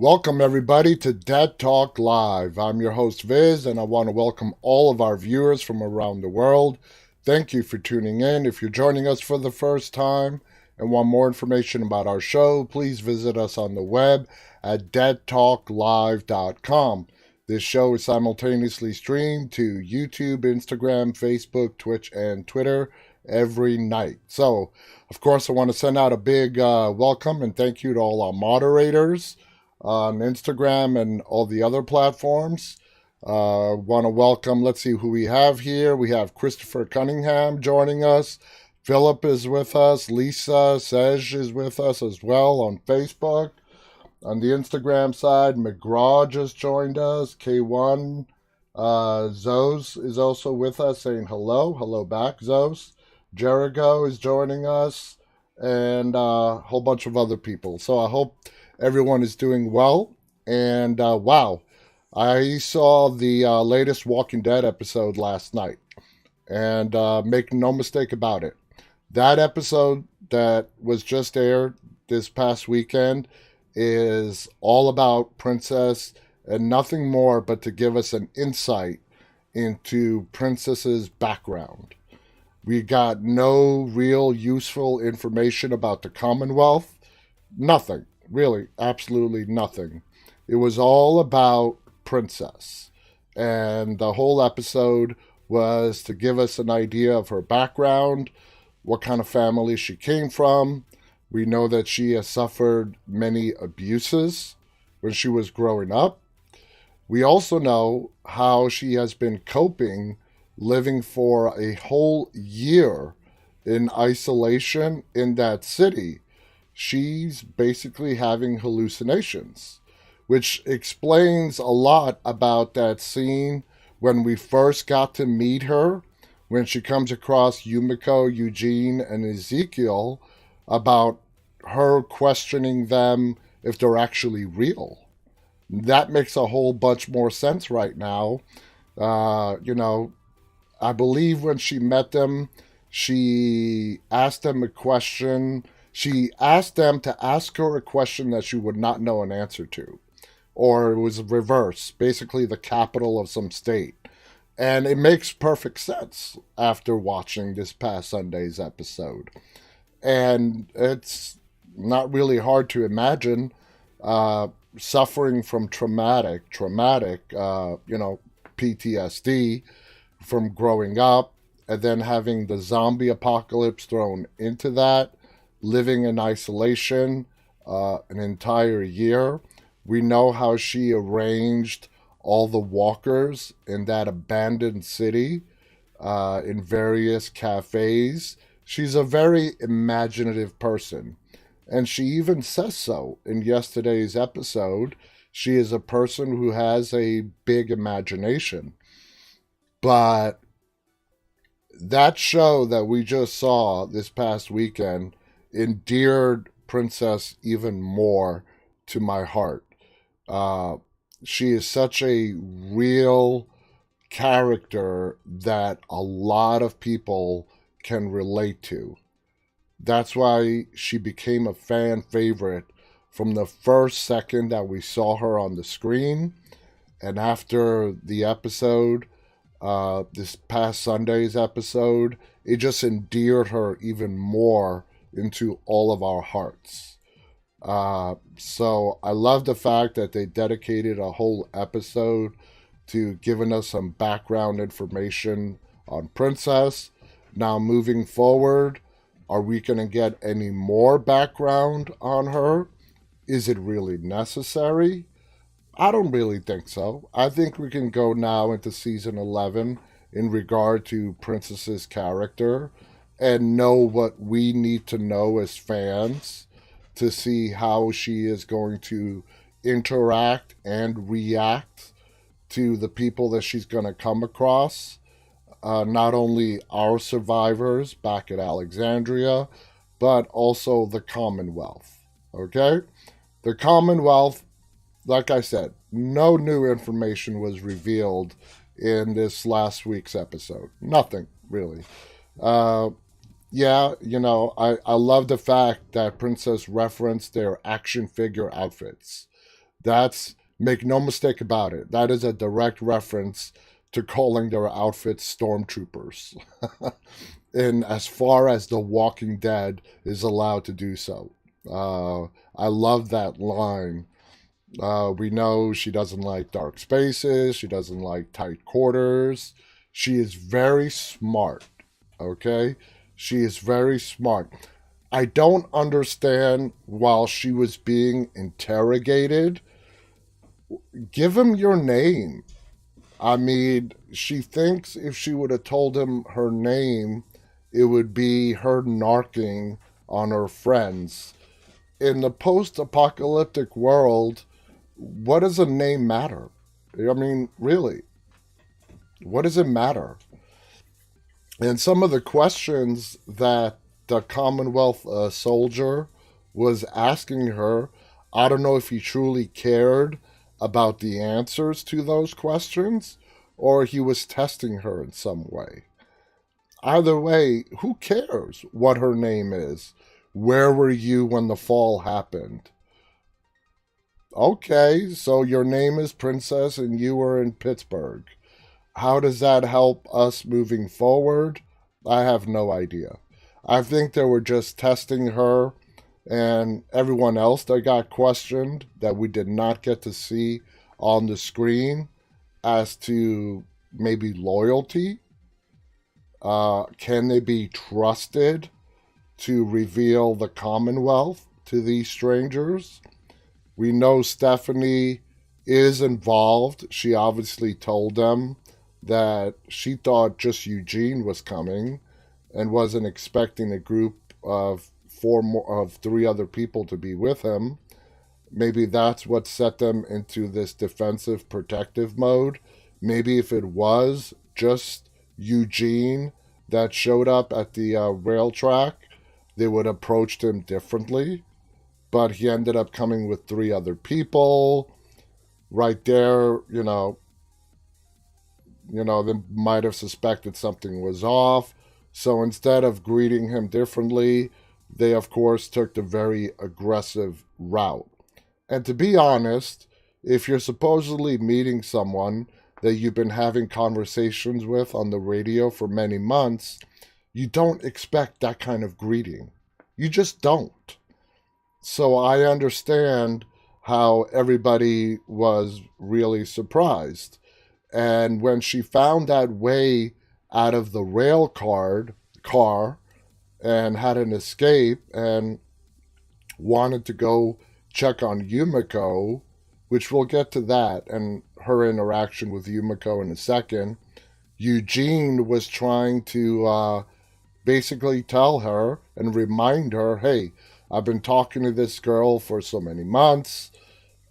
Welcome, everybody, to Dead Talk Live. I'm your host, Viz, and I want to welcome all of our viewers from around the world. Thank you for tuning in. If you're joining us for the first time and want more information about our show, please visit us on the web at deadtalklive.com. This show is simultaneously streamed to YouTube, Instagram, Facebook, Twitch, and Twitter every night. So, of course, I want to send out a big welcome and thank you to all our moderators on Instagram and all the other platforms. Want to welcome, let's see who we have here. We have Christopher Cunningham joining us. Philip is with us. Lisa Sej is with us as well on Facebook. On the Instagram side, McGraw just joined us. K1 Zos is also with us saying hello. Hello back, Zos. Jericho is joining us. And a whole bunch of other people. So I hope everyone is doing well. And wow, I saw the latest Walking Dead episode last night. And make no mistake about it. That episode that was just aired this past weekend is all about Princess and nothing more but to give us an insight into Princess's background. We got no real useful information about the Commonwealth. Nothing. Really, absolutely nothing. It was all about Princess. And the whole episode was to give us an idea of her background, what kind of family she came from. We know that she has suffered many abuses when she was growing up. We also know how she has been coping living for a whole year in isolation in that city. She's basically having hallucinations, which explains a lot about that scene when we first got to meet her, when she comes across Yumiko, Eugene, and Ezekiel, about her questioning them if they're actually real. That makes a whole bunch more sense right now. I believe when she met them, she asked them a question. She asked them to ask her a question that she would not know an answer to. Or it was reverse, basically the capital of some state. And it makes perfect sense after watching this past Sunday's episode. And it's not really hard to imagine suffering from traumatic, PTSD from growing up, and then having the zombie apocalypse thrown into that, living in isolation an entire year. We know how she arranged all the walkers in that abandoned city in various cafes. She's a very imaginative person. And she even says so in yesterday's episode. She is a person who has a big imagination. But that show that we just saw this past weekend endeared Princess even more to my heart. She is such a real character that a lot of people can relate to. That's why she became a fan favorite from the first second that we saw her on the screen. And after the episode, this past Sunday's episode, it just endeared her even more into all of our hearts. So I love the fact that they dedicated a whole episode to giving us some background information on Princess. Now moving forward, are we going to get any more background on her? Is it really necessary? I don't really think so. I think we can go now into season 11 in regard to Princess's character and know what we need to know as fans to see how she is going to interact and react to the people that she's going to come across. Not only our survivors back at Alexandria, but also the Commonwealth. Okay? The Commonwealth, like I said, no new information was revealed in this last week's episode. Nothing, really. Yeah, I love the fact that Princess referenced their action figure outfits. That's, make no mistake about it, that is a direct reference to calling their outfits stormtroopers. And as far as The Walking Dead is allowed to do so. I love that line. We know she doesn't like dark spaces, she doesn't like tight quarters. She is very smart, okay? She is very smart. I don't understand, while she was being interrogated, give him your name. I mean, she thinks if she would have told him her name, it would be her narking on her friends. In the post apocalyptic world, what does a name matter? I mean, really, what does it matter? And some of the questions that the Commonwealth soldier was asking her, I don't know if he truly cared about the answers to those questions or he was testing her in some way. Either way, who cares what her name is? Where were you when the fall happened? Okay, so your name is Princess and you were in Pittsburgh. How does that help us moving forward? I have no idea. I think they were just testing her and everyone else that got questioned that we did not get to see on the screen as to maybe loyalty. Can they be trusted to reveal the Commonwealth to these strangers? We know Stephanie is involved. She obviously told them that she thought just Eugene was coming and wasn't expecting a group of three other people to be with him. Maybe that's what set them into this defensive protective mode. Maybe if it was just Eugene that showed up at the rail track, they would have approached him differently. But he ended up coming with three other people. Right there, they might have suspected something was off. So instead of greeting him differently, they of course took the very aggressive route. And to be honest, if you're supposedly meeting someone that you've been having conversations with on the radio for many months, you don't expect that kind of greeting. You just don't. So I understand how everybody was really surprised. And when she found that way out of the car and had an escape and wanted to go check on Yumiko, which we'll get to that and her interaction with Yumiko in a second, Eugene was trying to basically tell her and remind her, hey, I've been talking to this girl for so many months.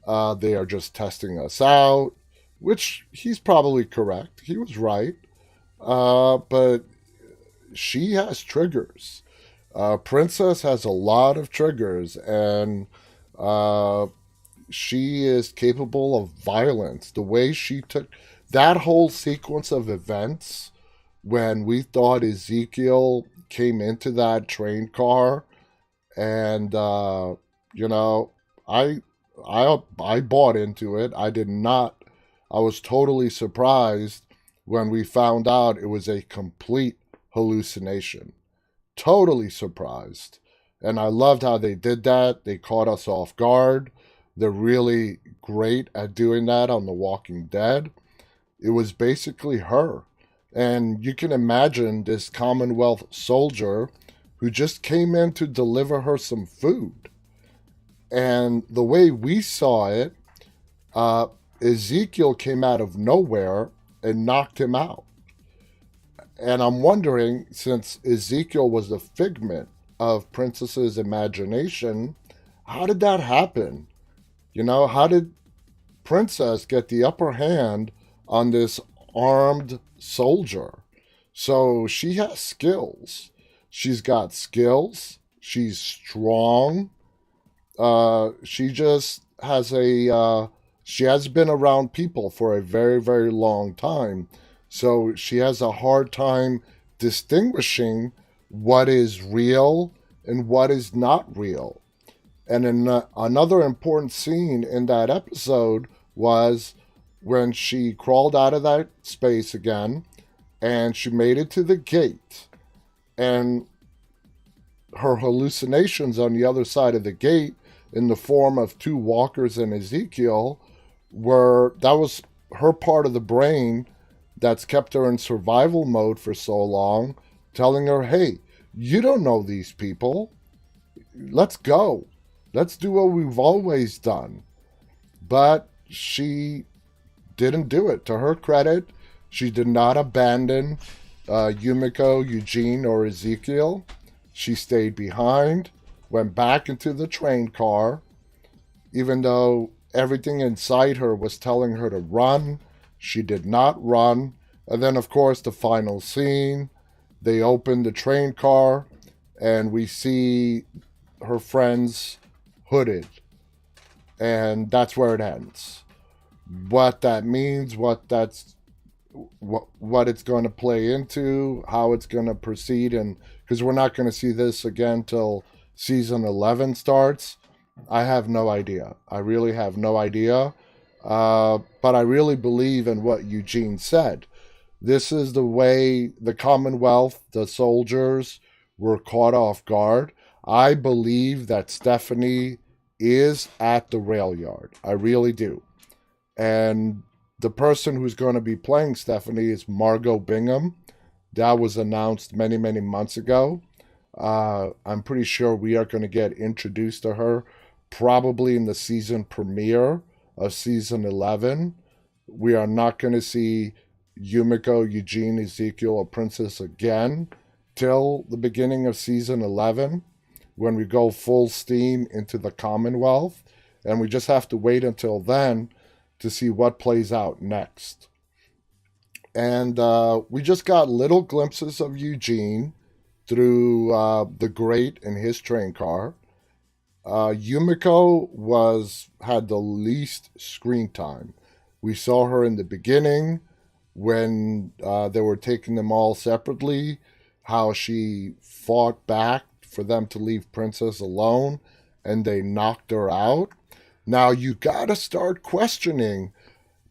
They are just testing us out, which he's probably correct. He was right. But she has triggers. Princess has a lot of triggers, and she is capable of violence. The way she took that whole sequence of events when we thought Ezekiel came into that train car, and I bought into it. I did not. I was totally surprised when we found out it was a complete hallucination. Totally surprised. And I loved how they did that. They caught us off guard. They're really great at doing that on The Walking Dead. It was basically her. And you can imagine this Commonwealth soldier who just came in to deliver her some food. And the way we saw it, Ezekiel came out of nowhere and knocked him out. And I'm wondering, since Ezekiel was the figment of Princess's imagination, how did that happen? How did Princess get the upper hand on this armed soldier? So she has skills. She's got skills. She's strong. She just has she has been around people for a very, very long time. So she has a hard time distinguishing what is real and what is not real. And another important scene in that episode was when she crawled out of that space again and she made it to the gate. And her hallucinations on the other side of the gate, in the form of two walkers and Ezekiel, that was her part of the brain that's kept her in survival mode for so long, telling her, hey, you don't know these people. Let's go. Let's do what we've always done. But she didn't do it. To her credit, she did not abandon Yumiko, Eugene, or Ezekiel. She stayed behind, went back into the train car, even though everything inside her was telling her to run. She did not run. And then, of course, the final scene, they open the train car and we see her friends hooded. And that's where it ends. What that means, what it's going to play into, how it's going to proceed, and because we're not going to see this again till season 11 starts, I have no idea. I really have no idea. But I really believe in what Eugene said. This is the way the Commonwealth, the soldiers, were caught off guard. I believe that Stephanie is at the rail yard. I really do. And the person who's going to be playing Stephanie is Margot Bingham. That was announced many, many months ago. I'm pretty sure we are going to get introduced to her probably in the season premiere of season 11. We are not going to see Yumiko, Eugene, Ezekiel, or Princess again till the beginning of season 11 when we go full steam into the Commonwealth. And we just have to wait until then to see what plays out next. And we just got little glimpses of Eugene through the grate in his train car. Yumiko had the least screen time. We saw her in the beginning when they were taking them all separately, how she fought back for them to leave Princess alone, and they knocked her out. Now you gotta start questioning,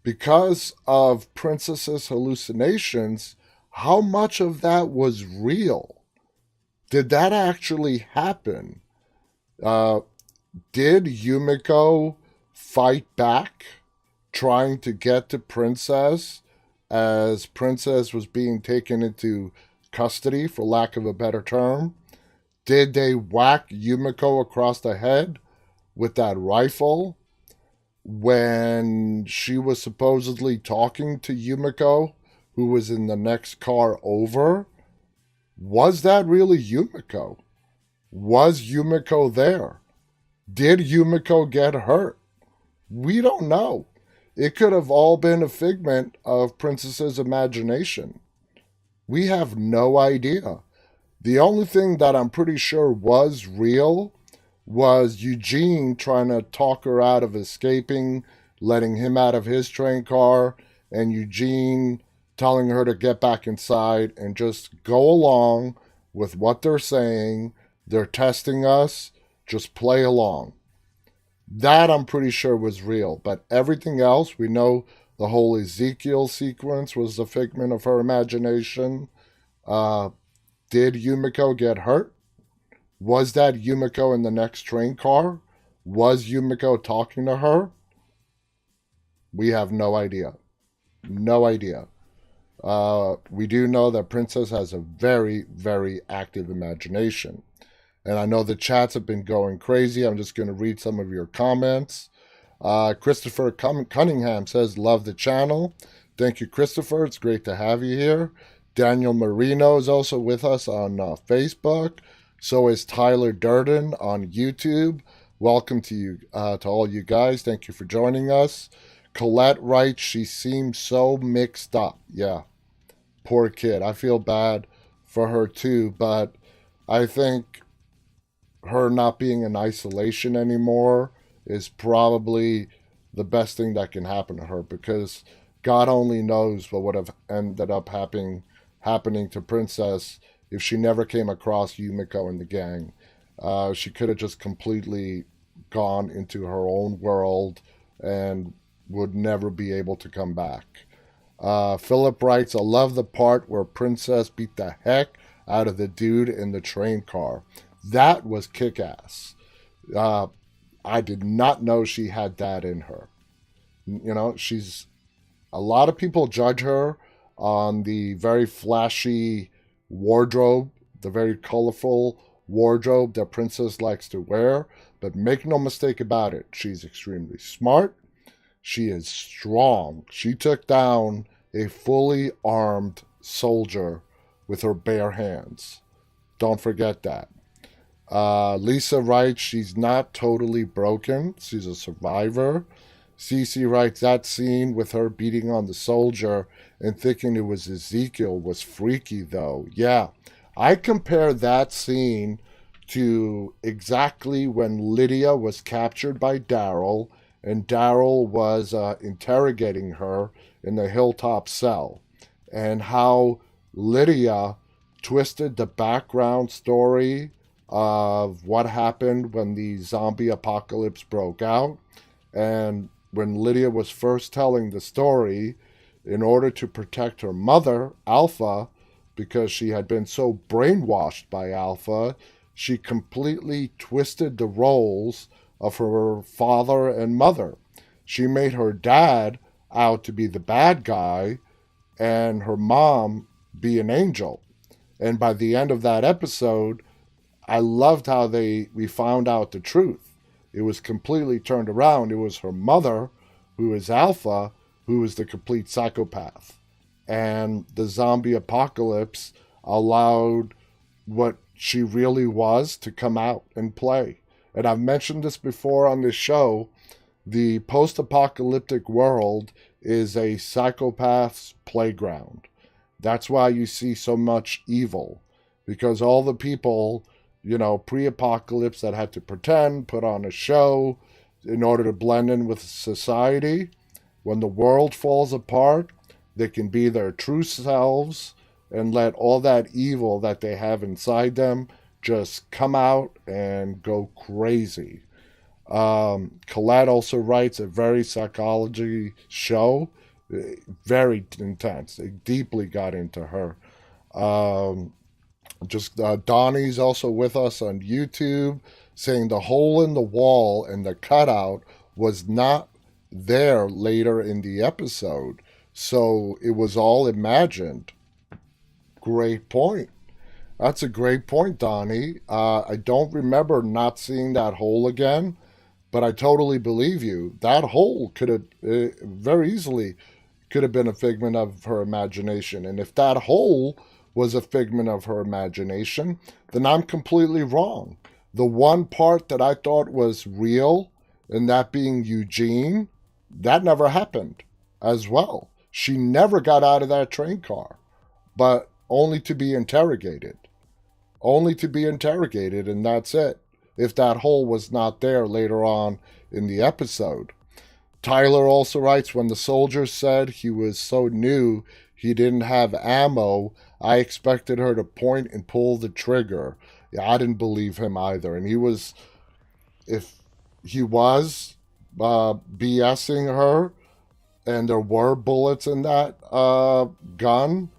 because of Princess's hallucinations, how much of that was real? Did that actually happen? Did Yumiko fight back, trying to get to Princess as Princess was being taken into custody, for lack of a better term? Did they whack Yumiko across the head with that rifle when she was supposedly talking to Yumiko, who was in the next car over? Was that really Yumiko? Was Yumiko there? Did Yumiko get hurt? We don't know. It could have all been a figment of Princess's imagination. We have no idea. The only thing that I'm pretty sure was real was Eugene trying to talk her out of escaping, letting him out of his train car, and Eugene telling her to get back inside and just go along with what they're saying. They're testing us. Just play along. That I'm pretty sure was real. But everything else, we know the whole Ezekiel sequence was a figment of her imagination. Did Yumiko get hurt? Was that Yumiko in the next train car? Was Yumiko talking to her? We have no idea. No idea. We do know that Princess has a very, very active imagination. And I know the chats have been going crazy. I'm just going to read some of your comments. Christopher Cunningham says, love the channel. Thank you, Christopher. It's great to have you here. Daniel Marino is also with us on Facebook. So is Tyler Durden on YouTube. Welcome to you, to all you guys. Thank you for joining us. Colette writes, she seems so mixed up. Yeah, poor kid. I feel bad for her too, but I think her not being in isolation anymore is probably the best thing that can happen to her, because God only knows what would have ended up happening to Princess if she never came across Yumiko and the gang. She could have just completely gone into her own world and would never be able to come back. Philip writes, I love the part where Princess beat the heck out of the dude in the train car. That was kick-ass. I did not know she had that in her. You know, a lot of people judge her on the very flashy wardrobe, the very colorful wardrobe that Princess likes to wear. But make no mistake about it, she's extremely smart. She is strong. She took down a fully armed soldier with her bare hands. Don't forget that. Lisa writes, she's not totally broken. She's a survivor. Cece writes, that scene with her beating on the soldier and thinking it was Ezekiel was freaky, though. Yeah, I compare that scene to exactly when Lydia was captured by Daryl and Daryl was interrogating her in the hilltop cell, and how Lydia twisted the background story of what happened when the zombie apocalypse broke out. And when Lydia was first telling the story, in order to protect her mother, Alpha, because she had been so brainwashed by Alpha, she completely twisted the roles of her father and mother. She made her dad out to be the bad guy and her mom be an angel. And by the end of that episode, I loved how we found out the truth. It was completely turned around. It was her mother, who is Alpha, who is the complete psychopath. And the zombie apocalypse allowed what she really was to come out and play. And I've mentioned this before on this show. The post-apocalyptic world is a psychopath's playground. That's why you see so much evil. Because all the people, pre-apocalypse that had to pretend, put on a show in order to blend in with society, when the world falls apart, they can be their true selves and let all that evil that they have inside them just come out and go crazy. Colette also writes a very psychology show, very intense. It deeply got into her. Donnie's also with us on YouTube, saying the hole in the wall and the cutout was not there later in the episode, so it was all imagined. Great point. That's a great point, Donnie. I don't remember not seeing that hole again, but I totally believe you. That hole could have very easily could have been a figment of her imagination. And if that hole was a figment of her imagination, then I'm completely wrong. The one part that I thought was real, and that being Eugene, that never happened as well. She never got out of that train car, but only to be interrogated. Only to be interrogated, and that's it. If that hole was not there later on in the episode. Tyler also writes, when the soldier said he was so new he didn't have ammo, I expected her to point and pull the trigger. Yeah, I didn't believe him either. And if he was BSing her and there were bullets in that gun,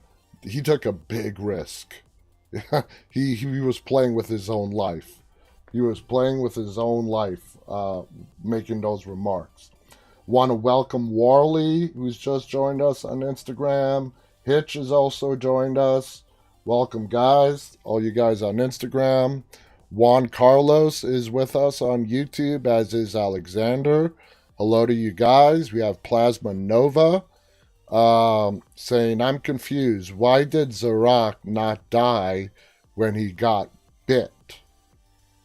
he took a big risk. he was playing with his own life. He was playing with his own life, making those remarks. Want to welcome Warley, who's just joined us on Instagram. Hitch has also joined us. Welcome, guys. All you guys on Instagram. Juan Carlos is with us on YouTube, as is Alexander. Hello to you guys. We have Plasma Nova saying, I'm confused. Why did Zarak not die when he got bit?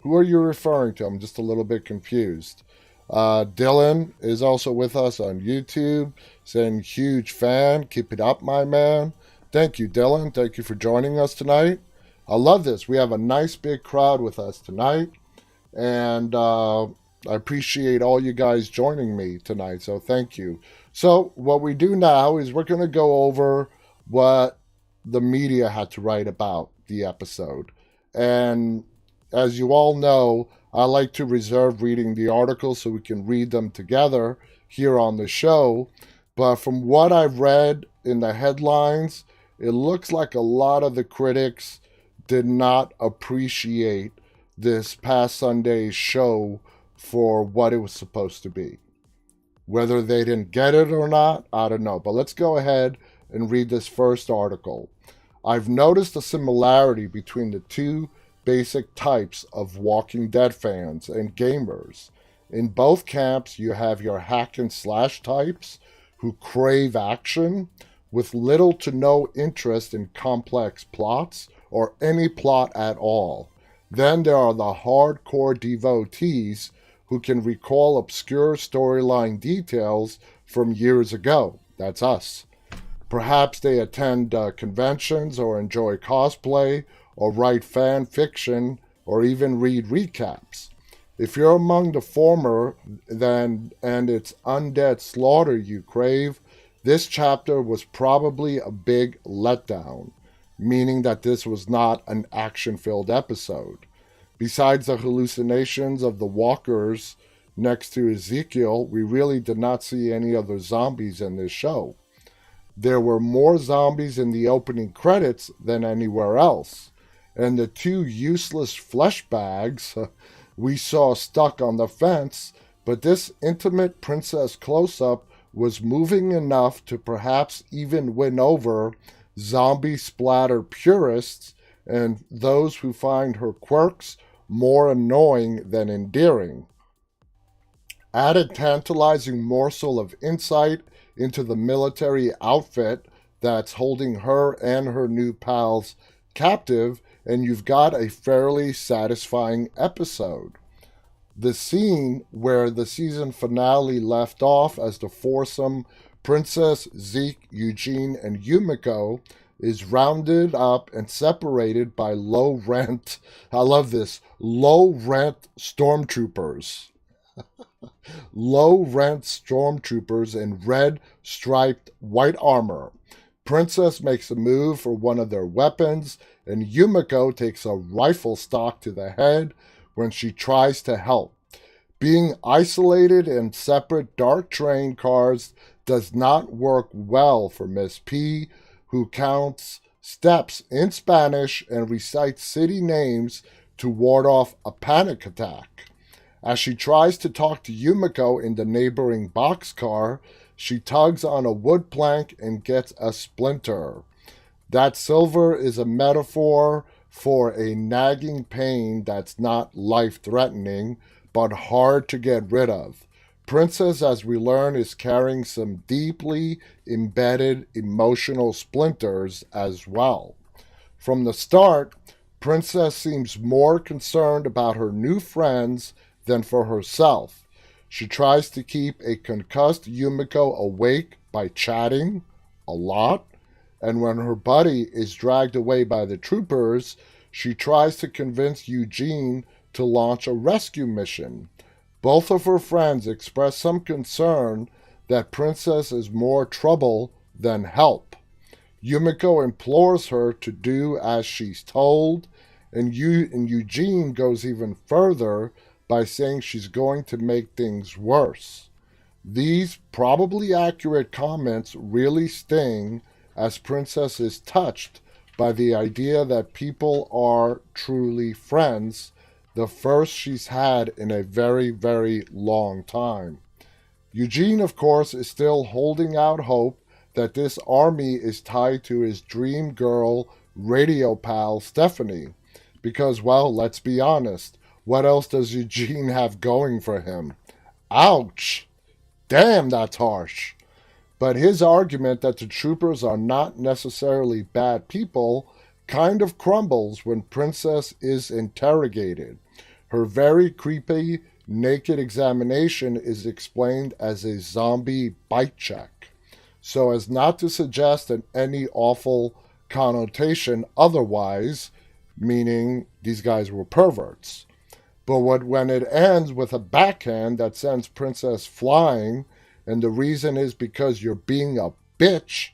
Who are you referring to? I'm just a little bit confused. Dylan is also with us on YouTube, saying, huge fan. Keep it up, my man. Thank you, Dylan. Thank you for joining us tonight. I love this. We have a nice big crowd with us tonight. And I appreciate all you guys joining me tonight. So thank you. So what we do now is we're going to go over what the media had to write about the episode. And as you all know, I like to reserve reading the articles so we can read them together here on the show. But from what I've read in the headlines, it looks like a lot of the critics did not appreciate this past Sunday's show for what it was supposed to be. Whether they didn't get it or not, I don't know. But let's go ahead and read this first article. I've noticed a similarity between the two basic types of Walking Dead fans and gamers. In both camps, you have your hack and slash types who crave action with little to no interest in complex plots or any plot at all. Then there are the hardcore devotees who can recall obscure storyline details from years ago. That's us. Perhaps they attend conventions or enjoy cosplay or write fan fiction or even read recaps. If you're among the former and it's undead slaughter you crave, this chapter was probably a big letdown, meaning that this was not an action-filled episode. Besides the hallucinations of the walkers next to Ezekiel, we really did not see any other zombies in this show. There were more zombies in the opening credits than anywhere else, and the two useless flesh bags we saw stuck on the fence, but this intimate princess close-up was moving enough to perhaps even win over zombie splatter purists and those who find her quirks more annoying than endearing. Add a tantalizing morsel of insight into the military outfit that's holding her and her new pals captive, and you've got a fairly satisfying episode. The scene where the season finale left off as the foursome Princess, Zeke, Eugene, and Yumiko is rounded up and separated by low-rent, I love this, low-rent stormtroopers. Low-rent stormtroopers in red striped white armor. Princess makes a move for one of their weapons, and Yumiko takes a rifle stock to the head when she tries to help. Being isolated in separate dark train cars does not work well for Miss P, who counts steps in Spanish and recites city names to ward off a panic attack. As she tries to talk to Yumiko in the neighboring boxcar, she tugs on a wood plank and gets a splinter. That silver is a metaphor for a nagging pain that's not life-threatening, but hard to get rid of. Princess, as we learn, is carrying some deeply embedded emotional splinters as well. From the start, Princess seems more concerned about her new friends than for herself. She tries to keep a concussed Yumiko awake by chatting a lot, and when her buddy is dragged away by the troopers, she tries to convince Eugene to launch a rescue mission. Both of her friends express some concern that Princess is more trouble than help. Yumiko implores her to do as she's told, and Eugene goes even further by saying she's going to make things worse. These probably accurate comments really sting, as Princess is touched by the idea that people are truly friends, the first she's had in a very, very long time. Eugene, of course, is still holding out hope that this army is tied to his dream girl radio pal Stephanie, because, well, let's be honest, what else does Eugene have going for him? Ouch! Damn, that's harsh. But his argument that the troopers are not necessarily bad people kind of crumbles when Princess is interrogated. Her very creepy, naked examination is explained as a zombie bite check, so as not to suggest any awful connotation otherwise, meaning these guys were perverts. But when it ends with a backhand that sends Princess flying, and the reason is because you're being a bitch,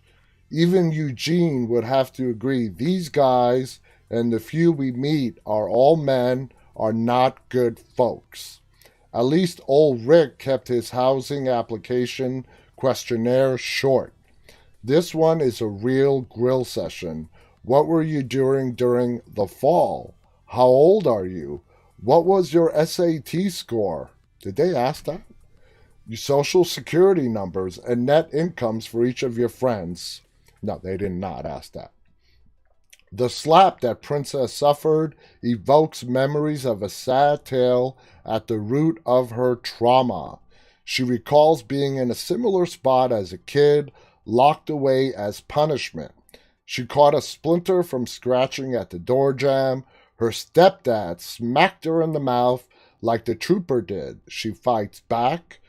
even Eugene would have to agree these guys and the few we meet are all men, are not good folks. At least old Rick kept his housing application questionnaire short. This one is a real grill session. What were you doing during the fall? How old are you? What was your SAT score? Did they ask that? Your social security numbers and net incomes for each of your friends. No, they did not ask that. The slap that Princess suffered evokes memories of a sad tale at the root of her trauma. She recalls being in a similar spot as a kid, locked away as punishment. She caught a splinter from scratching at the door jamb. Her stepdad smacked her in the mouth like the trooper did. She fights back,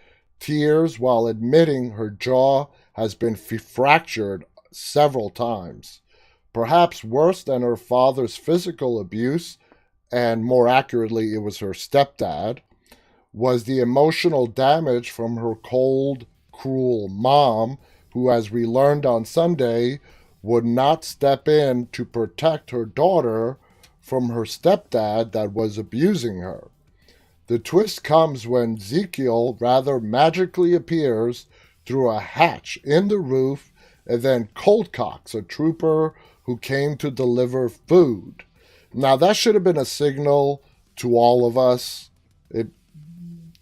tears while admitting her jaw has been fractured several times. Perhaps worse than her father's physical abuse, and more accurately, it was her stepdad, was the emotional damage from her cold, cruel mom, who, as we learned on Sunday, would not step in to protect her daughter from her stepdad that was abusing her. The twist comes when Ezekiel rather magically appears through a hatch in the roof and then cold cocks a trooper who came to deliver food. Now, that should have been a signal to all of us. It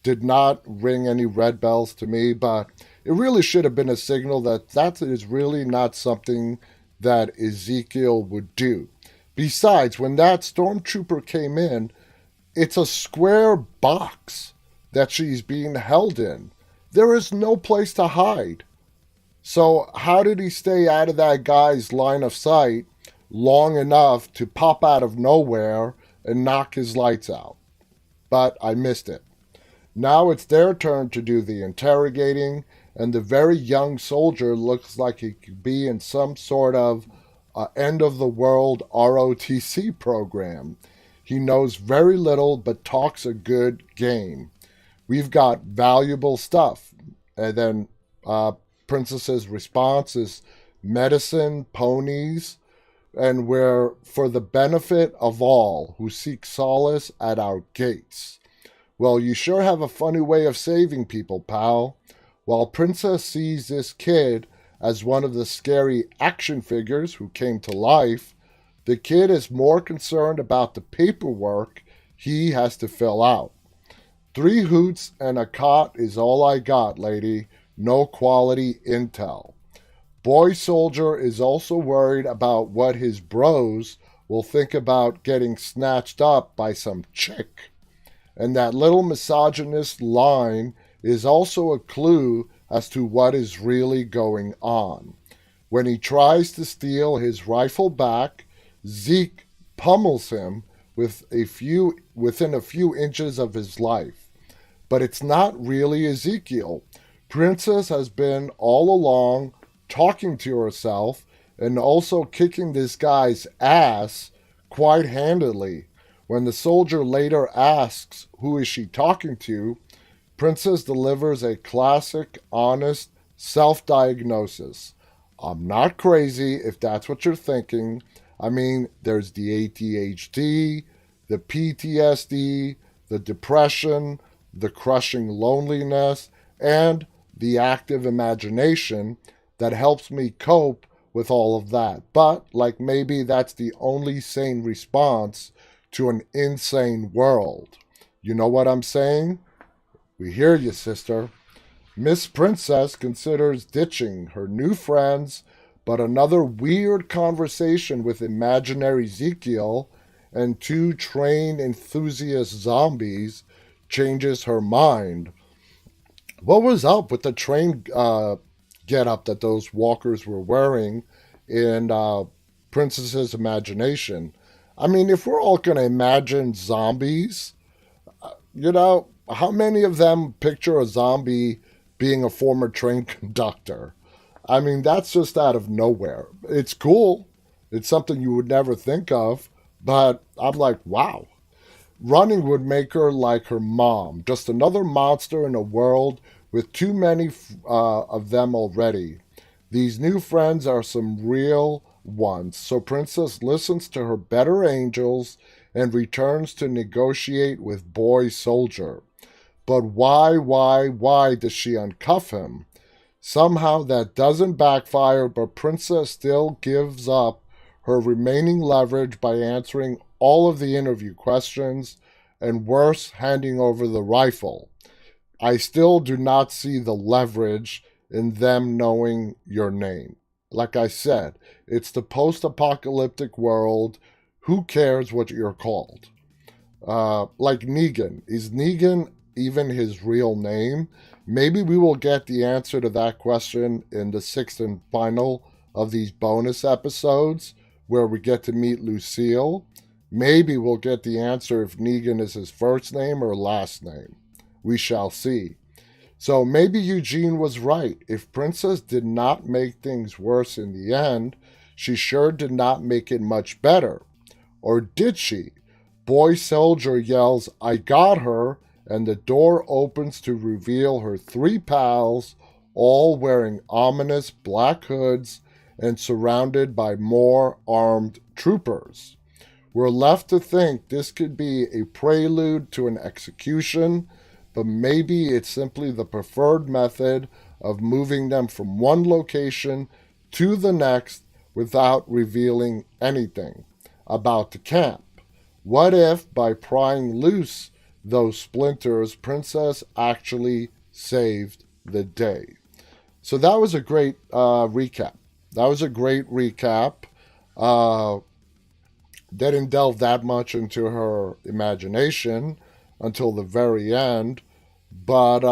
did not ring any red bells to me, but it really should have been a signal that that is really not something that Ezekiel would do. Besides, when that stormtrooper came in, it's a square box that she's being held in. There is no place to hide. So how did he stay out of that guy's line of sight long enough to pop out of nowhere and knock his lights out? But I missed it. Now it's their turn to do the interrogating, and the very young soldier looks like he could be in some sort of end-of-the-world ROTC program. He knows very little but talks a good game. We've got valuable stuff. And then Princess's response is medicine, ponies, and we're for the benefit of all who seek solace at our gates. Well, you sure have a funny way of saving people, pal. While Princess sees this kid as one of the scary action figures who came to life, the kid is more concerned about the paperwork he has to fill out. 3 hoots and a cot is all I got, lady. No quality intel. Boy Soldier is also worried about what his bros will think about getting snatched up by some chick. And that little misogynist line is also a clue as to what is really going on. When he tries to steal his rifle back, Zeke pummels him within a few inches of his life. But it's not really Ezekiel. Princess has been all along talking to herself and also kicking this guy's ass quite handily. When the soldier later asks who is she talking to, Princess delivers a classic, honest self-diagnosis. I'm not crazy if that's what you're thinking. I mean, there's the ADHD, the PTSD, the depression, the crushing loneliness, and the active imagination that helps me cope with all of that. But, like, maybe that's the only sane response to an insane world. You know what I'm saying? We hear you, sister. Miss Princess considers ditching her new friends, but another weird conversation with imaginary Ezekiel and 2 train enthusiast zombies changes her mind. What was up with the train get-up that those walkers were wearing in Princess's imagination? I mean, if we're all going to imagine zombies, how many of them picture a zombie being a former train conductor? I mean, that's just out of nowhere. It's cool. It's something you would never think of, but I'm like, wow. Running would make her like her mom, just another monster in a world with too many of them already. These new friends are some real ones, so Princess listens to her better angels and returns to negotiate with boy soldier. But why does she uncuff him? Somehow that doesn't backfire, but Princess still gives up her remaining leverage by answering all of the interview questions, and worse, handing over the rifle. I still do not see the leverage in them knowing your name. Like I said, it's the post-apocalyptic world. Who cares what you're called? Like Negan. Is Negan even his real name? Maybe we will get the answer to that question in the sixth and final of these bonus episodes where we get to meet Lucille. Maybe we'll get the answer if Negan is his first name or last name. We shall see. So maybe Eugene was right. If Princess did not make things worse in the end, she sure did not make it much better. Or did she? Boy Soldier yells, "I got her," and the door opens to reveal her three pals, all wearing ominous black hoods and surrounded by more armed troopers. We're left to think this could be a prelude to an execution, but maybe it's simply the preferred method of moving them from one location to the next without revealing anything about the camp. What if, by prying loose those splinters, Princess actually saved the day? So that was a great recap. That was a great recap. Didn't delve that much into her imagination until the very end. But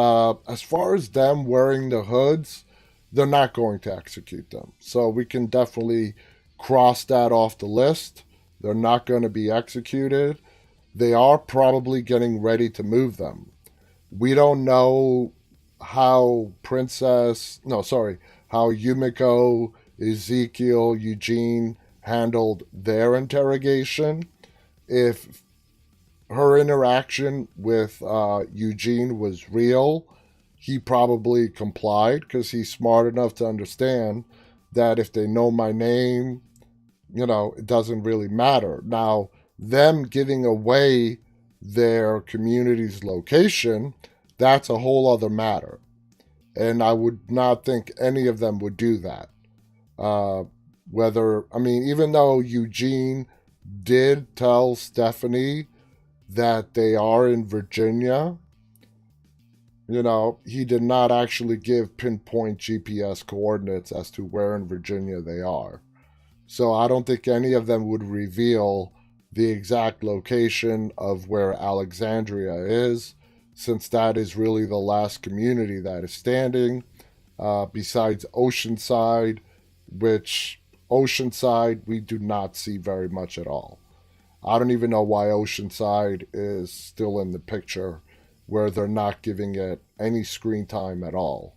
as far as them wearing the hoods, they're not going to execute them. So we can definitely cross that off the list. They're not going to be executed. They are probably getting ready to move them. We don't know how how Yumiko, Ezekiel, Eugene handled their interrogation. If her interaction with Eugene was real, he probably complied because he's smart enough to understand that if they know my name, it doesn't really matter. Now, them giving away their community's location, that's a whole other matter. And I would not think any of them would do that. Even though Eugene did tell Stephanie that they are in Virginia, he did not actually give pinpoint GPS coordinates as to where in Virginia they are. So I don't think any of them would reveal the exact location of where Alexandria is, since that is really the last community that is standing, besides Oceanside, which Oceanside we do not see very much at all. I don't even know why Oceanside is still in the picture, where they're not giving it any screen time at all.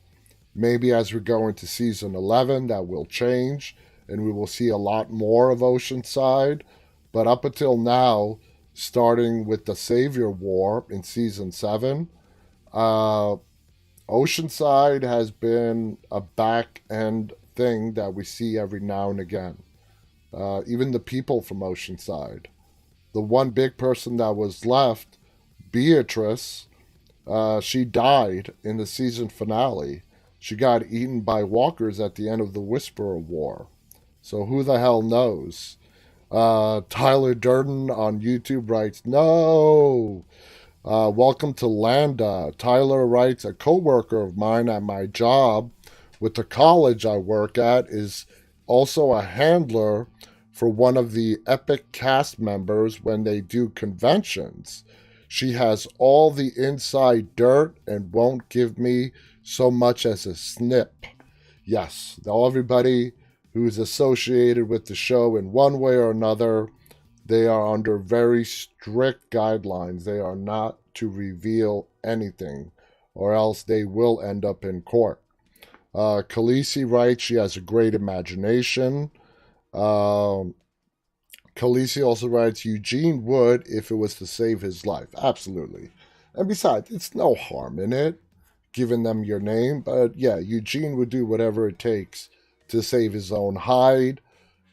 Maybe as we go into season 11, that will change, and we will see a lot more of Oceanside. But up until now, starting with the Savior War in season 7, Oceanside has been a back end thing that we see every now and again. Even the people from Oceanside. The one big person that was left, Beatrice, she died in the season finale. She got eaten by walkers at the end of the Whisperer War. So who the hell knows? Tyler Durden on YouTube writes, "No! Welcome to Lambda." Tyler writes, "A coworker of mine at my job with the college I work at is also a handler for one of the Epic cast members when they do conventions. She has all the inside dirt and won't give me so much as a snip." Yes, everybody who is associated with the show in one way or another, they are under very strict guidelines. They are not to reveal anything, or else they will end up in court. Khaleesi writes she has a great imagination. Khaleesi also writes Eugene would if it was to save his life. Absolutely. And besides, it's no harm in it, giving them your name. But yeah, Eugene would do whatever it takes to save his own hide.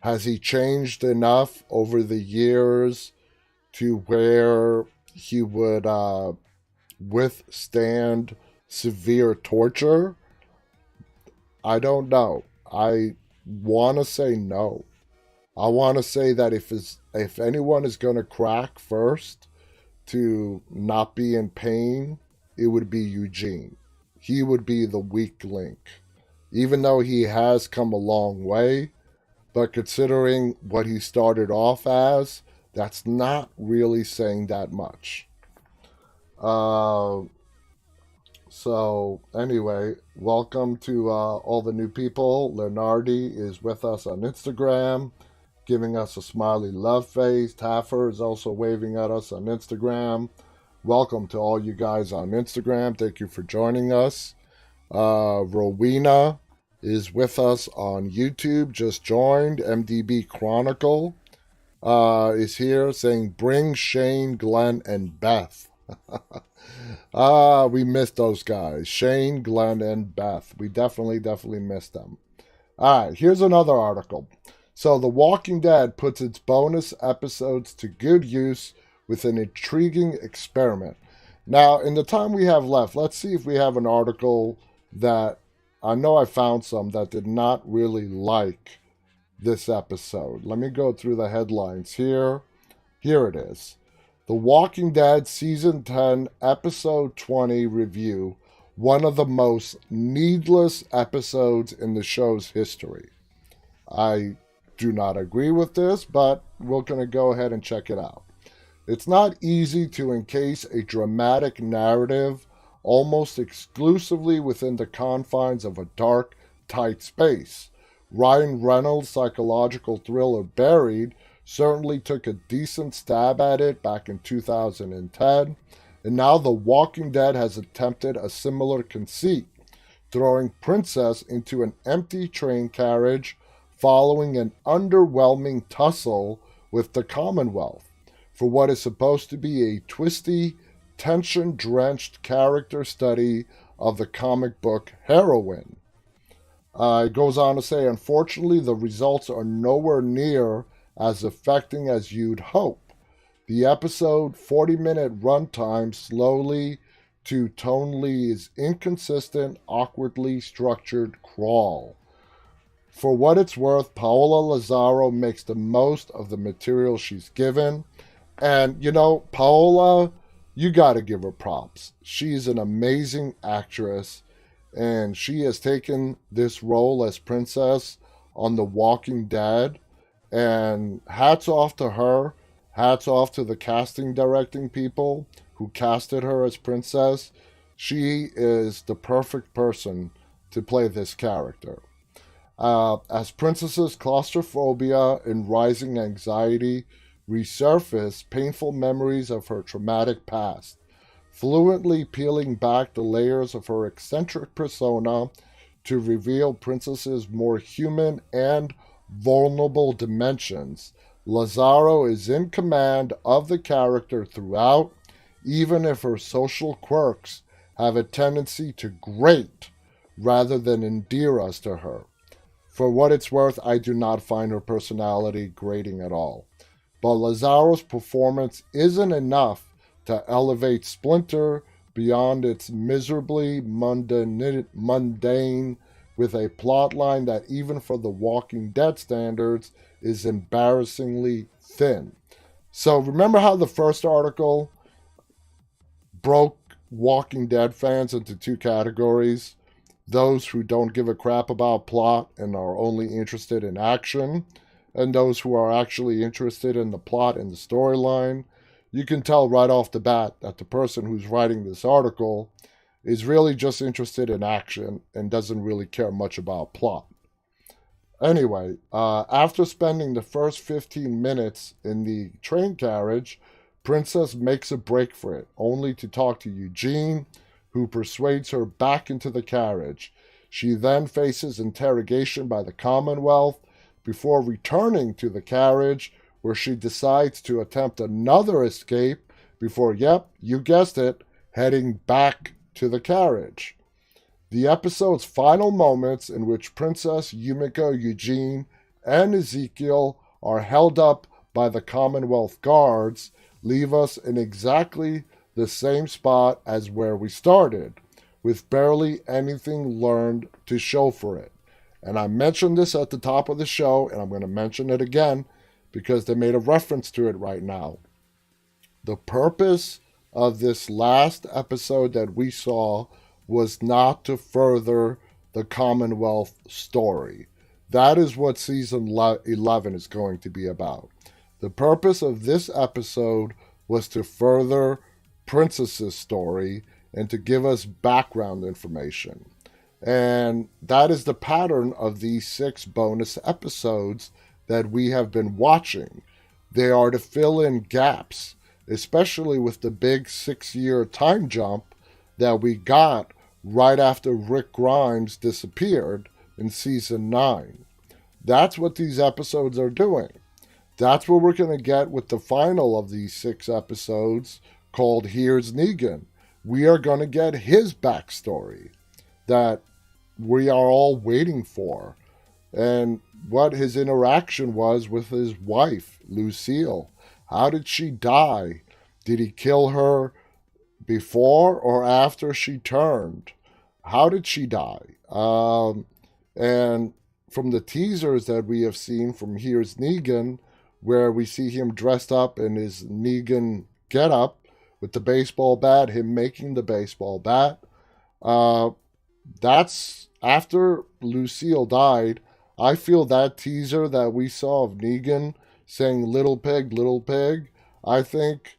Has he changed enough over the years to where he would withstand severe torture? I don't know. I want to say no. I want to say that if anyone is going to crack first to not be in pain, it would be Eugene. He would be the weak link. Even though he has come a long way, but considering what he started off as, that's not really saying that much. Uh, so, anyway, welcome to all the new people. Leonardi is with us on Instagram, giving us a smiley love face. Taffer is also waving at us on Instagram. Welcome to all you guys on Instagram. Thank you for joining us. Rowena is with us on YouTube, just joined. MDB Chronicle is here saying, bring Shane, Glenn, and Beth. We missed those guys. Shane, Glenn, and Beth. We definitely missed them. All right, here's another article. So The Walking Dead puts its bonus episodes to good use with an intriguing experiment. Now, in the time we have left, let's see if we have an article that I know I found some that did not really like this episode. Let me go through the headlines here. Here it is. The Walking Dead Season 10, Episode 20 review. One of the most needless episodes in the show's history. I do not agree with this, but we're going to go ahead and check it out. It's not easy to encase a dramatic narrative almost exclusively within the confines of a dark, tight space. Ryan Reynolds' psychological thriller Buried certainly took a decent stab at it back in 2010, and now The Walking Dead has attempted a similar conceit, throwing Princess into an empty train carriage following an underwhelming tussle with the Commonwealth for what is supposed to be a twisty, tension-drenched character study of the comic book heroine. It goes on to say, unfortunately, the results are nowhere near as affecting as you'd hope. The episode 40-minute runtime slowly to tonally is inconsistent, awkwardly structured crawl. For what it's worth, Paola Lazaro makes the most of the material she's given. And, you know, Paola, you got to give her props. She's an amazing actress, and she has taken this role as Princess on The Walking Dead. And hats off to her. Hats off to the casting directing people who casted her as Princess. She is the perfect person to play this character. As Princess's claustrophobia and rising anxiety resurface painful memories of her traumatic past, fluently peeling back the layers of her eccentric persona to reveal Princess's more human and vulnerable dimensions. Lazaro is in command of the character throughout, even if her social quirks have a tendency to grate rather than endear us to her. For what it's worth, I do not find her personality grating at all. But Lazaro's performance isn't enough to elevate Splinter beyond its miserably mundane with a plotline that even for The Walking Dead standards is embarrassingly thin. So remember how the first article broke Walking Dead fans into two categories? Those who don't give a crap about plot and are only interested in action, and those who are actually interested in the plot and the storyline. You can tell right off the bat that the person who's writing this article is really just interested in action and doesn't really care much about plot. Anyway, after spending the first 15 minutes in the train carriage, Princess makes a break for it, only to talk to Eugene, who persuades her back into the carriage. She then faces interrogation by the Commonwealth before returning to the carriage, where she decides to attempt another escape before, yep, you guessed it, heading back to the carriage. The episode's final moments, in which Princess, Yumiko, Eugene, and Ezekiel are held up by the Commonwealth guards, leave us in exactly the same spot as where we started, with barely anything learned to show for it. And I mentioned this at the top of the show, and I'm going to mention it again because they made a reference to it right now. The purpose of this last episode that we saw was not to further the Commonwealth story. That is what season 11 is going to be about. The purpose of this episode was to further Princess's story and to give us background information. And that is the pattern of these 6 bonus episodes that we have been watching. They are to fill in gaps, especially with the big 6-year time jump that we got right after Rick Grimes disappeared in season 9. That's what these episodes are doing. That's what we're going to get with the final of these 6 episodes called Here's Negan. We are going to get his backstory that we are all waiting for, and what his interaction was with his wife, Lucille. How did she die? Did he kill her before or after she turned? How did she die? And from the teasers that we have seen from Here's Negan, where we see him dressed up in his Negan getup with the baseball bat, him making the baseball bat, that's after Lucille died. I feel that teaser that we saw of Negan saying "little pig," I think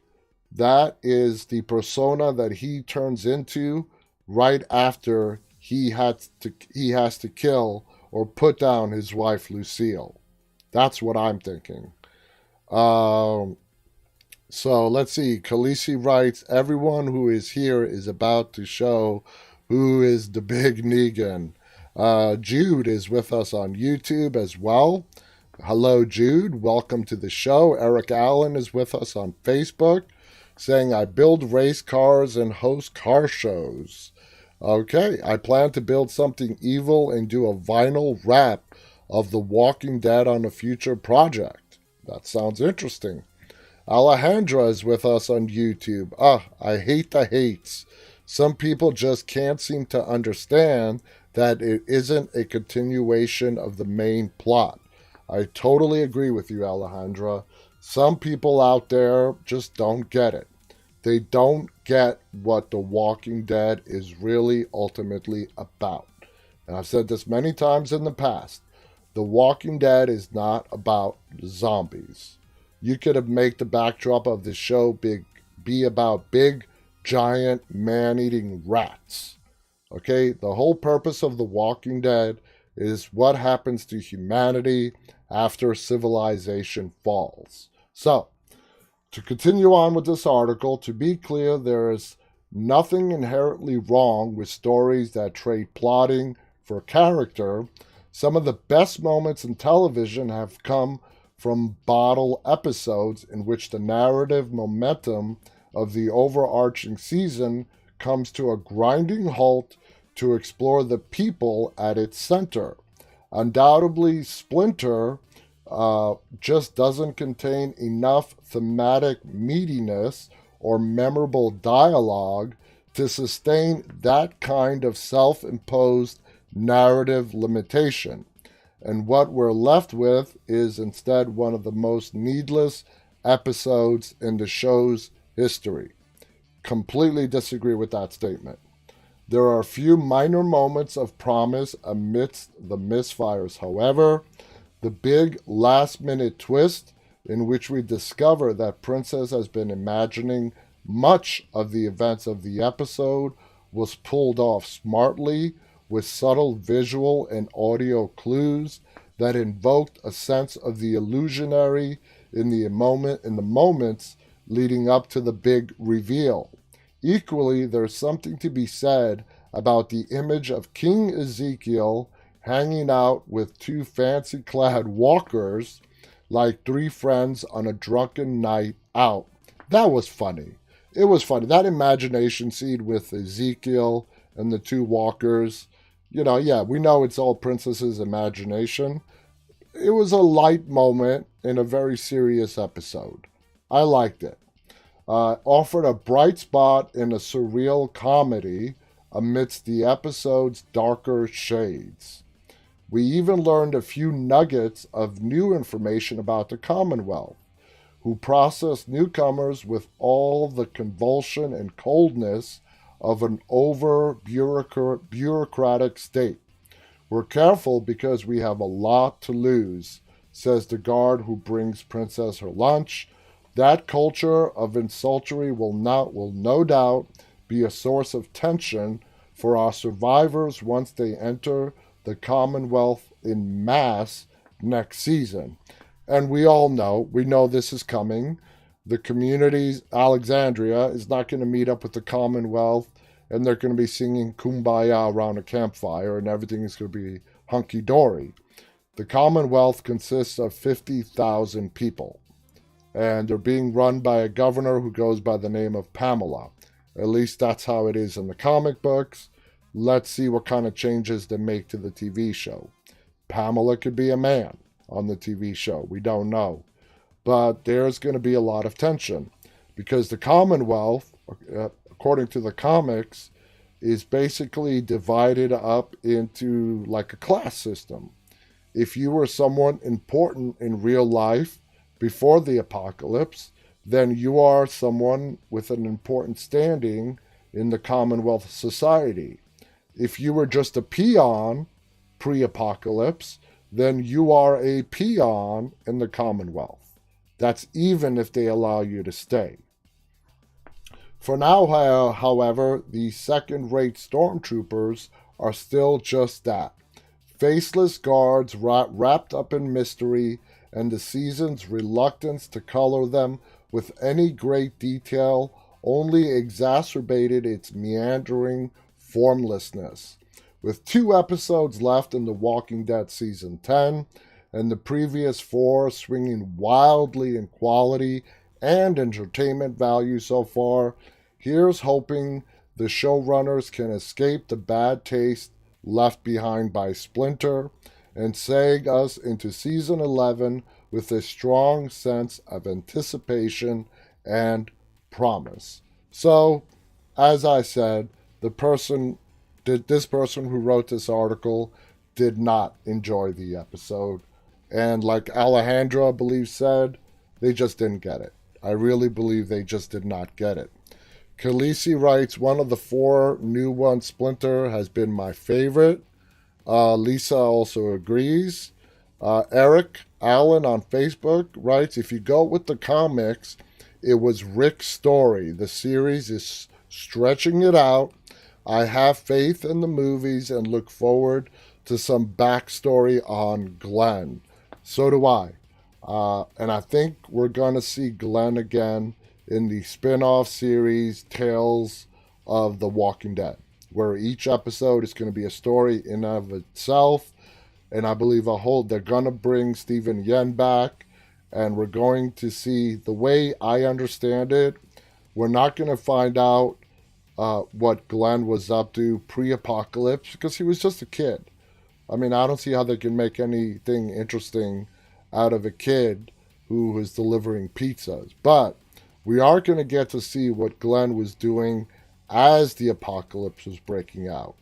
that is the persona that he turns into right after he has to kill or put down his wife Lucille. That's what I'm thinking. So let's see. Khaleesi writes, everyone who is here is about to show who is the big Negan. Jude is with us on YouTube as well. Hello, Jude. Welcome to the show. Eric Allen is with us on Facebook, saying, I build race cars and host car shows. Okay, I plan to build something evil and do a vinyl wrap of The Walking Dead on a future project. That sounds interesting. Alejandra is with us on YouTube. I hate the hates. Some people just can't seem to understand that it isn't a continuation of the main plot. I totally agree with you, Alejandra. Some people out there just don't get it. They don't get what The Walking Dead is really ultimately about. And I've said this many times in the past. The Walking Dead is not about zombies. You could have made the backdrop of the show be about big, giant, man-eating rats. Okay? The whole purpose of The Walking Dead is what happens to humanity after civilization falls. So, to continue on with this article, to be clear, there is nothing inherently wrong with stories that trade plotting for character. Some of the best moments in television have come from bottle episodes in which the narrative momentum of the overarching season comes to a grinding halt to explore the people at its center. Undoubtedly, Splinter just doesn't contain enough thematic meatiness or memorable dialogue to sustain that kind of self-imposed narrative limitation. And what we're left with is instead one of the most needless episodes in the show's history. Completely disagree with that statement. There are a few minor moments of promise amidst the misfires, however. The big last-minute twist in which we discover that Princess has been imagining much of the events of the episode was pulled off smartly with subtle visual and audio clues that invoked a sense of the illusionary in the moments leading up to the big reveal. Equally, there's something to be said about the image of King Ezekiel hanging out with 2 fancy-clad walkers like 3 friends on a drunken night out. That was funny. It was funny. That imagination scene with Ezekiel and the 2 walkers, we know it's all Princess's imagination. It was a light moment in a very serious episode. I liked it. offered a bright spot in a surreal comedy amidst the episode's darker shades. We even learned a few nuggets of new information about the Commonwealth, who processed newcomers with all the convulsion and coldness of an over bureaucratic state. We're careful because we have a lot to lose, says the guard who brings Princess her lunch. That culture of insultery will no doubt be a source of tension for our survivors once they enter the Commonwealth in mass next season. And we know this is coming. The communities, Alexandria, is not going to meet up with the Commonwealth, and they're going to be singing Kumbaya around a campfire, and everything is going to be hunky-dory. The Commonwealth consists of 50,000 people, and they're being run by a governor who goes by the name of Pamela. At least that's how it is in the comic books. Let's see what kind of changes they make to the TV show. Pamela could be a man on the TV show. We don't know. But there's going to be a lot of tension because the Commonwealth, according to the comics, is basically divided up into like a class system. If you were someone important in real life before the apocalypse, then you are someone with an important standing in the Commonwealth society. If you were just a peon pre-apocalypse, then you are a peon in the Commonwealth. That's even if they allow you to stay. For now, however, the second-rate stormtroopers are still just that. Faceless guards wrapped up in mystery and the season's reluctance to color them with any great detail only exacerbated its meandering formlessness. With 2 episodes left in The Walking Dead Season 10, and the previous 4 swinging wildly in quality and entertainment value so far, here's hoping the showrunners can escape the bad taste left behind by Splinter and seg us into Season 11 with a strong sense of anticipation and promise. So, as I said, this person who wrote this article did not enjoy the episode. And like Alejandra, I believe, said, they just didn't get it. I really believe they just did not get it. Khaleesi writes, one of the 4 new ones, Splinter, has been my favorite. Lisa also agrees. Eric Allen on Facebook writes, if you go with the comics, it was Rick's story. The series is stretching it out. I have faith in the movies and look forward to some backstory on Glenn. So do I. And I think we're going to see Glenn again in the spin-off series Tales of the Walking Dead, where each episode is going to be a story in of itself. And I believe they're going to bring Stephen Yen back, and we're going to see, the way I understand it, we're not going to find out what Glenn was up to pre-apocalypse because he was just a kid. I mean, I don't see how they can make anything interesting out of a kid who was delivering pizzas. But we are going to get to see what Glenn was doing as the apocalypse was breaking out.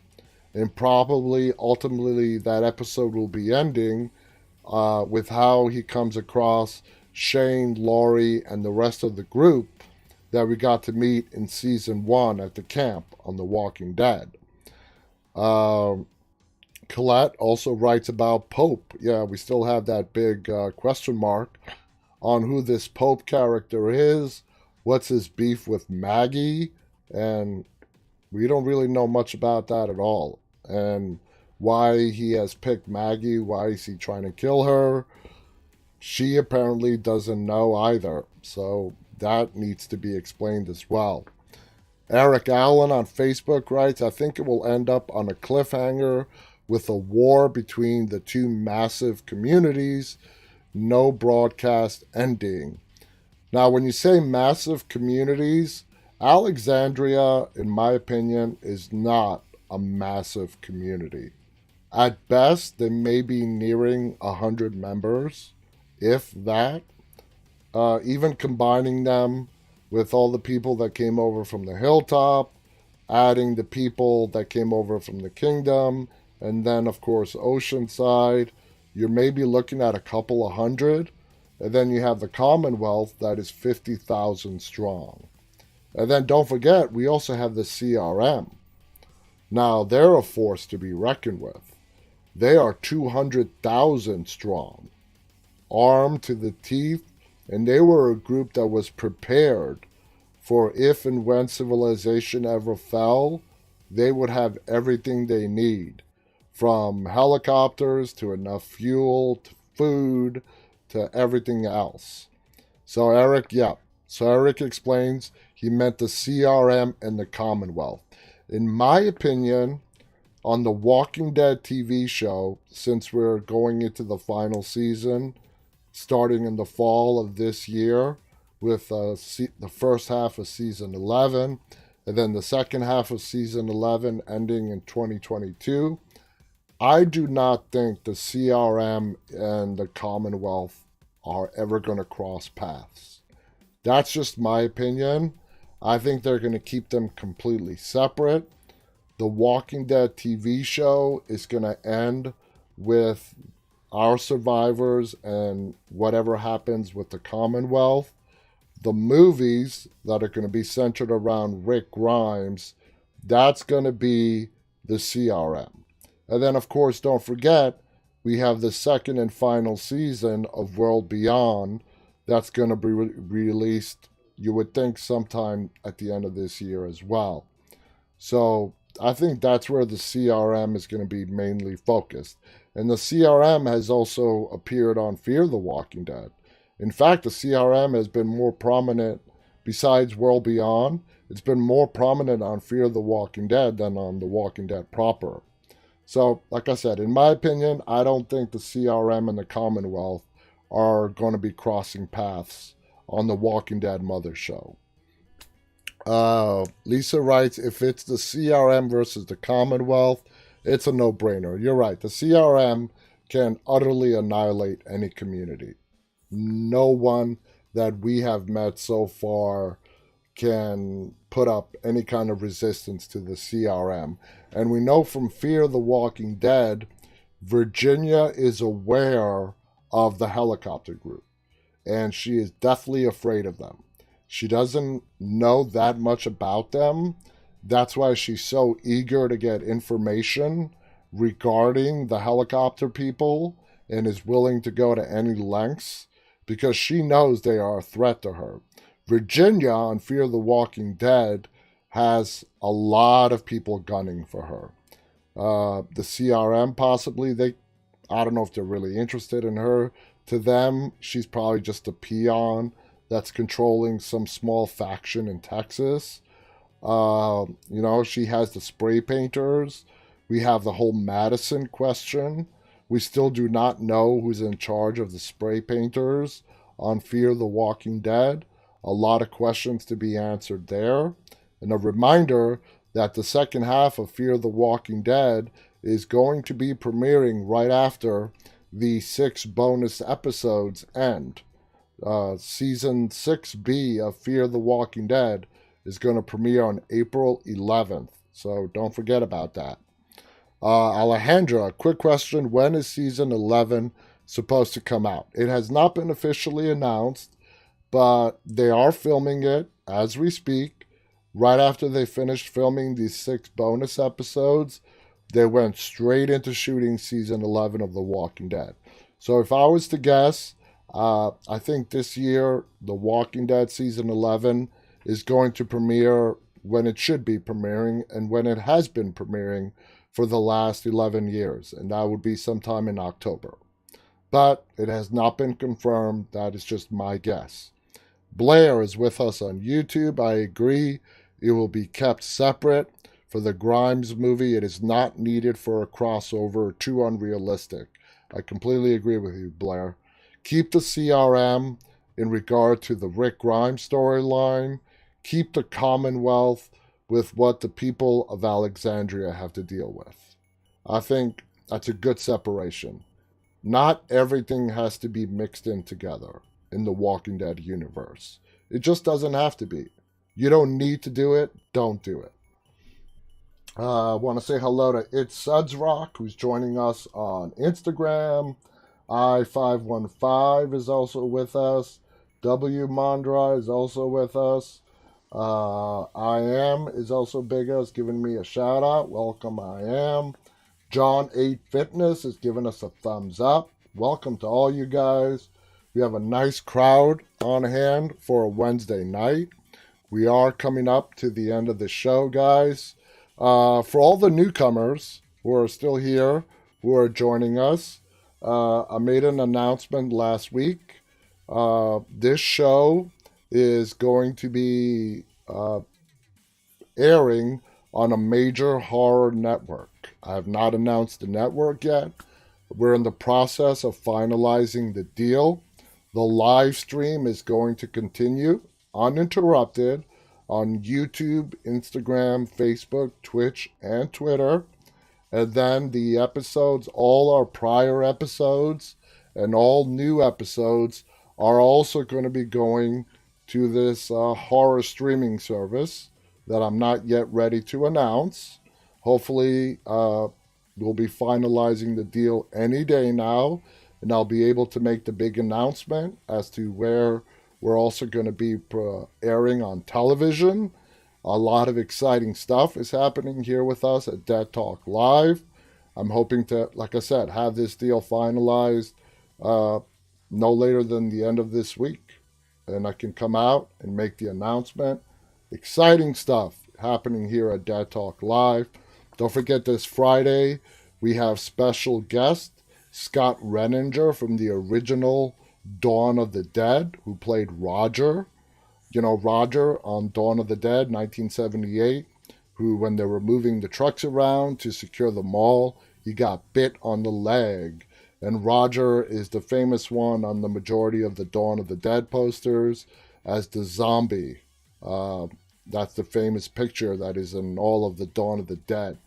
And probably, ultimately, that episode will be ending with how he comes across Shane, Laurie, and the rest of the group that we got to meet in Season 1 at the camp on The Walking Dead. Colette also writes about Pope. Yeah, we still have that big question mark on who this Pope character is, what's his beef with Maggie, and we don't really know much about that at all. And why he has picked Maggie, why is he trying to kill her? She apparently doesn't know either, so that needs to be explained as well. Eric Allen on Facebook writes, I think it will end up on a cliffhanger with a war between the 2 massive communities, no broadcast ending. Now, when you say massive communities, Alexandria, in my opinion, is not a massive community. At best, they may be nearing 100 members, if that. Even combining them with all the people that came over from the hilltop, adding the people that came over from the kingdom, and then, of course, Oceanside. You're maybe looking at a couple of hundred. And then you have the Commonwealth that is 50,000 strong. And then don't forget, we also have the CRM. Now, they're a force to be reckoned with. They are 200,000 strong, armed to the teeth, and they were a group that was prepared for if and when civilization ever fell, they would have everything they need, from helicopters to enough fuel to food to everything else. So Eric explains he meant the CRM and the Commonwealth. In my opinion, on the Walking Dead TV show, since we're going into the final season, starting in the fall of this year, with the first half of season 11, and then the second half of season 11 ending in 2022, I do not think the CRM and the Commonwealth are ever going to cross paths. That's just my opinion. I think they're going to keep them completely separate. The Walking Dead TV show is going to end with our survivors and whatever happens with the Commonwealth. The movies that are going to be centered around Rick Grimes, that's going to be the CRM. And then, of course, don't forget, we have the second and final season of World Beyond that's going to be released, you would think, sometime at the end of this year as well. So I think that's where the CRM is going to be mainly focused. And the CRM has also appeared on Fear the Walking Dead. In fact, the CRM has been more prominent, besides World Beyond, it's been more prominent on Fear the Walking Dead than on The Walking Dead proper. So, like I said, in my opinion, I don't think the CRM and the Commonwealth are going to be crossing paths on the Walking Dead Mother show. Lisa writes, if it's the CRM versus the Commonwealth, it's a no-brainer. You're right. The CRM can utterly annihilate any community. No one that we have met so far can put up any kind of resistance to the CRM. And we know from Fear the Walking Dead, Virginia is aware of the helicopter group, and she is deathly afraid of them. She doesn't know that much about them. That's why she's so eager to get information regarding the helicopter people and is willing to go to any lengths because she knows they are a threat to her. Virginia on Fear the Walking Dead has a lot of people gunning for her. The CRM possibly, I don't know if they're really interested in her. To them, she's probably just a peon that's controlling some small faction in Texas. She has the spray painters. We have the whole Madison question. We still do not know who's in charge of the spray painters on Fear the Walking Dead. A lot of questions to be answered there. And a reminder that the second half of Fear the Walking Dead is going to be premiering right after the 6 bonus episodes end. Season 6B of Fear the Walking Dead is going to premiere on April 11th. So don't forget about that. Alejandra, quick question. When is season 11 supposed to come out? It has not been officially announced, but they are filming it as we speak. Right after they finished filming these 6 bonus episodes, they went straight into shooting season 11 of The Walking Dead. So if I was to guess, I think this year The Walking Dead season 11 is going to premiere when it should be premiering and when it has been premiering for the last 11 years, and that would be sometime in October. But it has not been confirmed. That is just my guess. Blair is with us on YouTube. I agree. It will be kept separate. For the Grimes movie, it is not needed for a crossover. Too unrealistic. I completely agree with you, Blair. Keep the CRM in regard to the Rick Grimes storyline. Keep the Commonwealth with what the people of Alexandria have to deal with. I think that's a good separation. Not everything has to be mixed in together. in the Walking Dead universe. It just doesn't have to be. You don't need to do it. Don't do it. I want to say hello to It's Suds Rock, who's joining us on Instagram. I515 is also with us. W Mandra is also with us. I Am is also big us, giving me a shout out. Welcome, I Am. John 8 Fitness is giving us a thumbs up. Welcome to all you guys. We have a nice crowd on hand for a Wednesday night. We are coming up to the end of the show, guys. For all the newcomers who are still here, who are joining us, I made an announcement last week. This show is going to be airing on a major horror network. I have not announced the network yet. We're in the process of finalizing the deal. The live stream is going to continue uninterrupted on YouTube, Instagram, Facebook, Twitch, and Twitter. And then the episodes, all our prior episodes and all new episodes are also going to be going to this horror streaming service that I'm not yet ready to announce. Hopefully, we'll be finalizing the deal any day now, and I'll be able to make the big announcement as to where we're also going to be airing on television. A lot of exciting stuff is happening here with us at Dead Talk Live. I'm hoping to, like I said, have this deal finalized no later than the end of this week. And I can come out and make the announcement. Exciting stuff happening here at Dead Talk Live. Don't forget this Friday, we have special guest Scott Renninger from the original Dawn of the Dead, who played Roger. You know, Roger on Dawn of the Dead, 1978, who, when they were moving the trucks around to secure the mall, he got bit on the leg. And Roger is the famous one on the majority of the Dawn of the Dead posters as the zombie. That's the famous picture that is in all of the Dawn of the Dead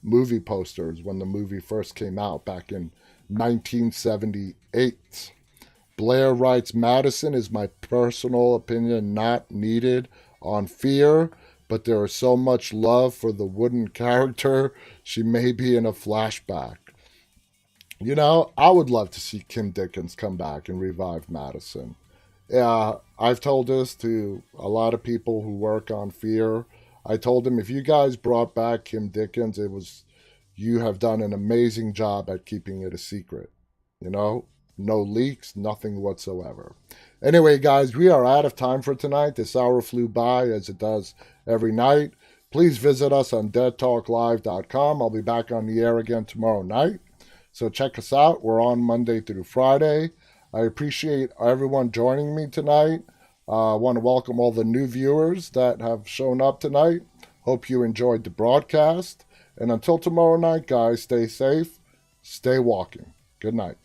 movie posters when the movie first came out back in 1978. Blair writes, Madison is my personal opinion not needed on Fear, but there is so much love for the wooden character she may be in a flashback. You know, I would love to see Kim Dickens come back and revive Madison. I've told this to a lot of people who work on Fear. I told them, if you guys brought back Kim Dickens, you have done an amazing job at keeping it a secret. You know, no leaks, nothing whatsoever. Anyway, guys, we are out of time for tonight. This hour flew by as it does every night. Please visit us on deadtalklive.com. I'll be back on the air again tomorrow night. So check us out. We're on Monday through Friday. I appreciate everyone joining me tonight. I want to welcome all the new viewers that have shown up tonight. Hope you enjoyed the broadcast. And until tomorrow night, guys, stay safe, stay walking. Good night.